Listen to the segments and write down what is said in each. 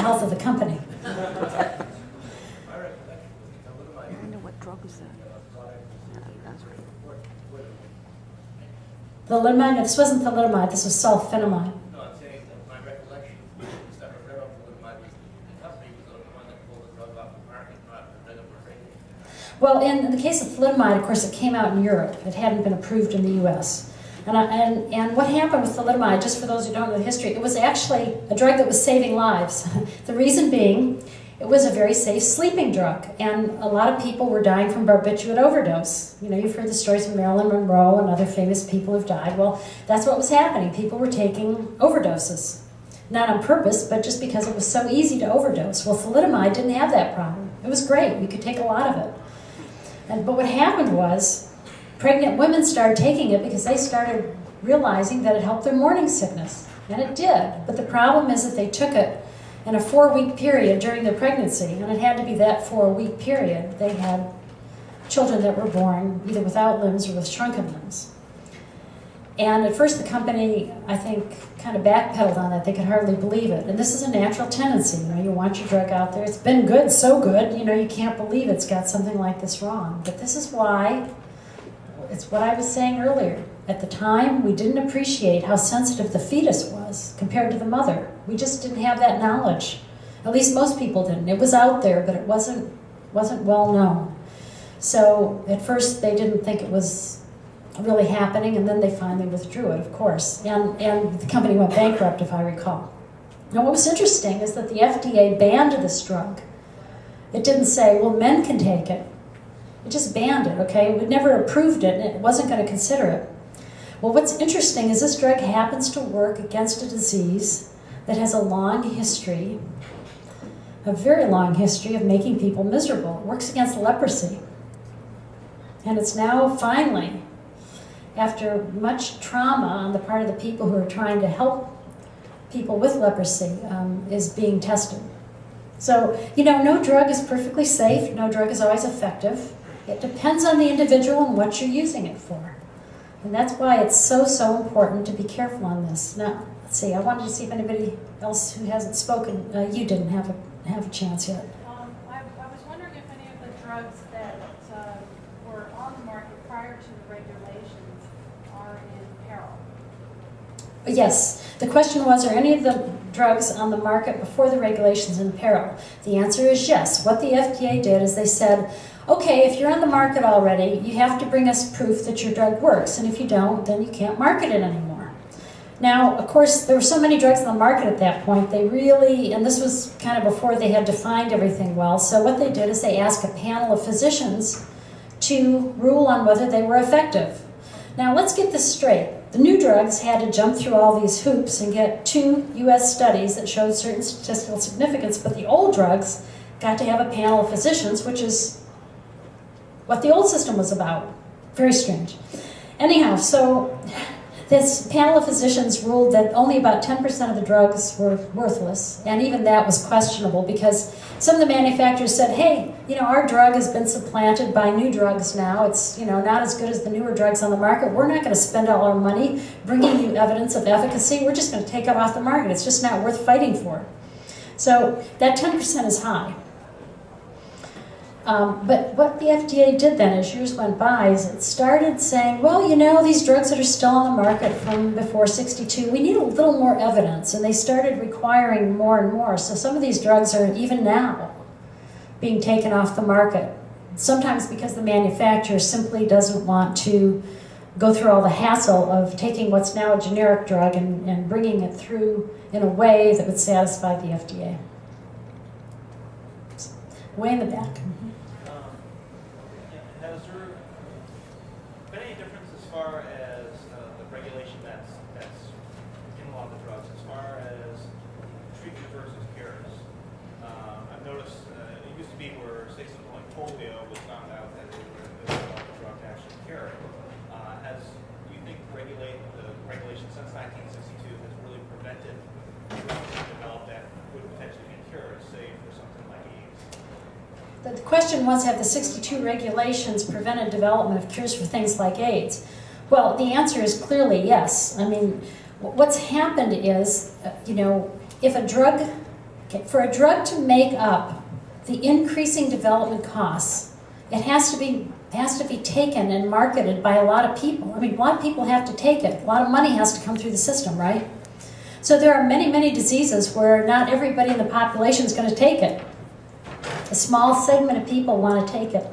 health of the company. I wonder what drug was that? Thalidomide, no, this wasn't thalidomide, this was sulfonamide. No, I'm saying that my recollection, is that the thalidomide was the company was the one that pulled the drug off the market, not the drug that Well, in the case of thalidomide, of course, it came out in Europe. It hadn't been approved in the U.S. And what happened with thalidomide, just for those who don't know the history, it was actually a drug that was saving lives. The reason being, it was a very safe sleeping drug, and a lot of people were dying from barbiturate overdose. You know, you've heard the stories of Marilyn Monroe and other famous people who've died. Well, that's what was happening. People were taking overdoses. Not on purpose, but just because it was so easy to overdose. Well, thalidomide didn't have that problem. It was great. You could take a lot of it. But what happened was, pregnant women started taking it because they started realizing that it helped their morning sickness. And it did. But the problem is that they took it in a 4-week period during their pregnancy, and it had to be that 4-week period. They had children that were born either without limbs or with shrunken limbs. And at first the company, I think, kind of backpedaled on that. They could hardly believe it. And this is a natural tendency. You know, you want your drug out there. It's been good, so good, you know, you can't believe it's got something like this wrong. But this is why, it's what I was saying earlier. At the time, we didn't appreciate how sensitive the fetus was compared to the mother. We just didn't have that knowledge. At least most people didn't. It was out there, but it wasn't well known. So at first, they didn't think it was really happening, and then they finally withdrew it, of course. And the company went bankrupt, if I recall. Now, what was interesting is that the FDA banned this drug. It didn't say, well, men can take it. It just banned it, okay? It never approved it, and it wasn't going to consider it. Well, what's interesting is this drug happens to work against a disease that has a long history, a very long history of making people miserable. It works against leprosy. And it's now finally, after much trauma on the part of the people who are trying to help people with leprosy, is being tested. So, you know, no drug is perfectly safe. No drug is always effective. It depends on the individual and what you're using it for. And that's why it's so important to be careful on this. Now, let's see, I wanted to see if anybody else who hasn't spoken, you didn't have a chance yet. I was wondering if any of the drugs that were on the market prior to the regulations are in peril. Yes, the question was, are any of the drugs on the market before the regulations in peril? The answer is yes. What the FDA did is they said, okay, if you're on the market already, you have to bring us proof that your drug works, and if you don't, then you can't market it anymore. Now, of course, there were so many drugs on the market at that point, they really, and this was kind of before they had defined everything well, so what they did is they asked a panel of physicians to rule on whether they were effective. Now, let's get this straight. The new drugs had to jump through all these hoops and get 2 US studies that showed certain statistical significance, but the old drugs got to have a panel of physicians, which is what the old system was about. Very strange. Anyhow, so this panel of physicians ruled that only about 10% of the drugs were worthless, and even that was questionable because some of the manufacturers said, hey, you know, our drug has been supplanted by new drugs now. It's, you know, not as good as the newer drugs on the market. We're not going to spend all our money bringing you evidence of efficacy. We're just going to take it off the market. It's just not worth fighting for. So that 10% is high. But what the FDA did then as years went by is it started saying, well, you know, these drugs that are still on the market from before 62, we need a little more evidence. And they started requiring more and more. So some of these drugs are even now being taken off the market. Sometimes because the manufacturer simply doesn't want to go through all the hassle of taking what's now a generic drug and bringing it through in a way that would satisfy the FDA. Way in the back. Has there been any difference as far as the regulation that's in a lot of the drugs, as far as treatment versus cures? I've noticed it used to be where, say, something like polio was found out that it was a drug to actually cure it. Do you think the regulation since 1962 has really prevented drugs to develop that would potentially be cured, say, for something like AIDS? The question was, have the 62 regulations prevented development of cures for things like AIDS? Well, the answer is clearly yes. I mean, what's happened is, you know, if a drug Okay, for a drug to make up the increasing development costs, it has to be taken and marketed by a lot of people. I mean, a lot of people have to take it. A lot of money has to come through the system, right? So there are many, many diseases where not everybody in the population is going to take it. A small segment of people want to take it.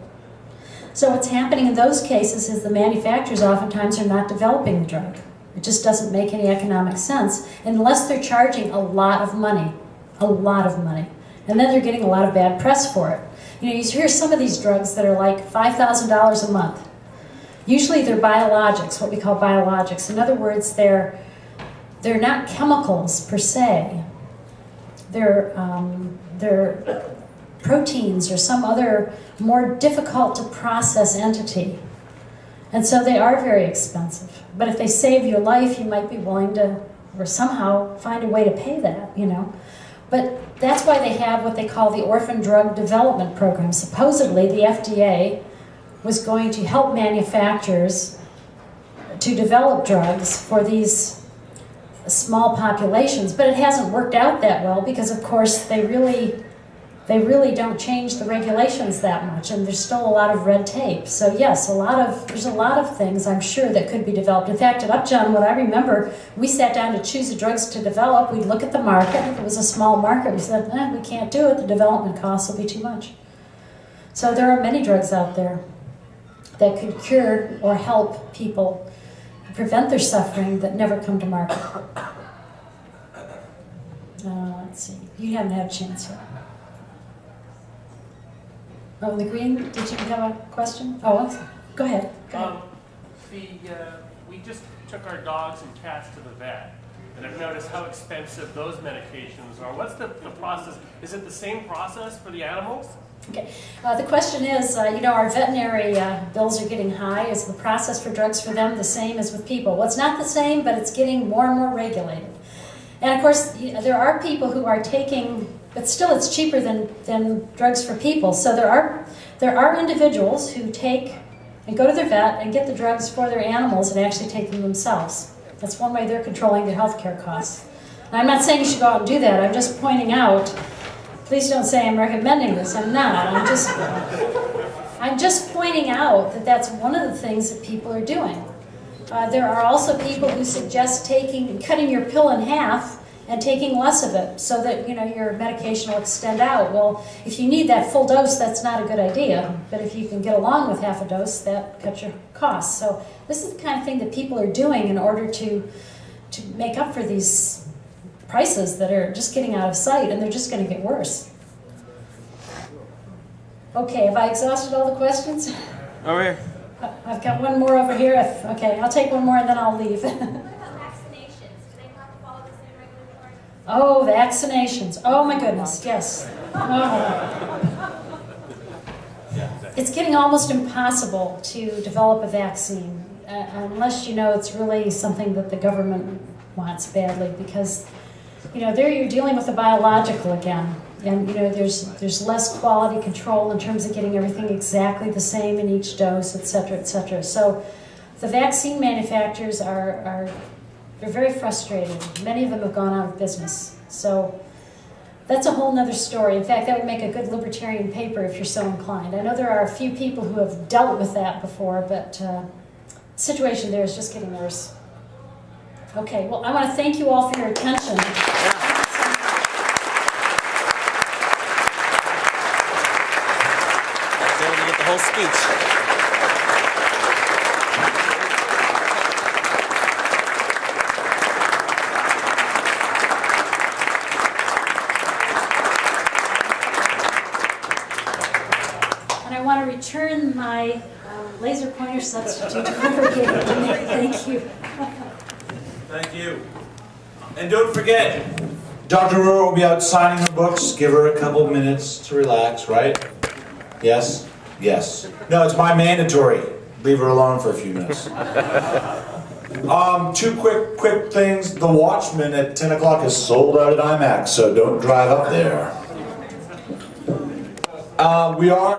So what's happening in those cases is the manufacturers oftentimes are not developing the drug. It just doesn't make any economic sense unless they're charging a lot of money. A lot of money. And then they're getting a lot of bad press for it. You know, you hear some of these drugs that are like $5,000 a month. Usually they're biologics, what we call biologics. In other words, they're not chemicals per se. They're proteins or some other more difficult to process entity. And so they are very expensive. But if they save your life, you might be willing to, or somehow find a way to pay that, you know. But that's why they have what they call the Orphan Drug Development Program. Supposedly, the FDA was going to help manufacturers to develop drugs for these small populations, but it hasn't worked out that well because, of course, they really don't change the regulations that much, and there's still a lot of red tape. So yes, there's a lot of things I'm sure that could be developed. In fact, at Upjohn, what I remember, we sat down to choose the drugs to develop. We'd look at the market. If it was a small market, we said, we can't do it. The development costs will be too much. So there are many drugs out there that could cure or help people prevent their suffering that never come to market. Let's see. You haven't had a chance yet. Oh, the green, did you have a question? Oh, go ahead. We just took our dogs and cats to the vet, and I've noticed how expensive those medications are. What's the process? Is it the same process for the animals? Okay. The question is, our veterinary bills are getting high. Is the process for drugs for them the same as with people? Well, it's not the same, but it's getting more and more regulated. And of course, there are people who are taking, but still it's cheaper than drugs for people. So there are individuals who take and go to their vet and get the drugs for their animals and actually take them themselves. That's one way they're controlling their healthcare costs. And I'm not saying you should go out and do that. I'm just pointing out, please don't say I'm recommending this. I'm not. I'm just pointing out that that's one of the things that people are doing. There are also people who suggest cutting your pill in half and taking less of it so that your medication will extend out. Well, if you need that full dose, that's not a good idea. But if you can get along with half a dose, that cuts your costs. So this is the kind of thing that people are doing in order to make up for these prices that are just getting out of sight, and they're just going to get worse. Okay, have I exhausted all the questions? Over here. I've got one more over here. Okay, I'll take one more and then I'll leave. What about vaccinations? Do they have to follow the same regulatory? Oh, vaccinations. Oh my goodness, yes. Oh. It's getting almost impossible to develop a vaccine unless it's really something that the government wants badly, because there you're dealing with a biological again. And there's less quality control in terms of getting everything exactly the same in each dose, et cetera, et cetera. So the vaccine manufacturers they're very frustrated. Many of them have gone out of business. So that's a whole nother story. In fact, that would make a good libertarian paper if you're so inclined. I know there are a few people who have dealt with that before, but the situation there is just getting worse. Okay, well, I want to thank you all for your attention. Whole speech. And I want to return my laser pointer substitute to whoever gave it to me. Thank you. Thank you. And don't forget, Dr. Ruwart will be out signing her books. Give her a couple minutes to relax, right? Yes? Yes. No, it's my mandatory. Leave her alone for a few minutes. Two quick things. The Watchmen at 10 o'clock is sold out at IMAX, so don't drive up there. We are...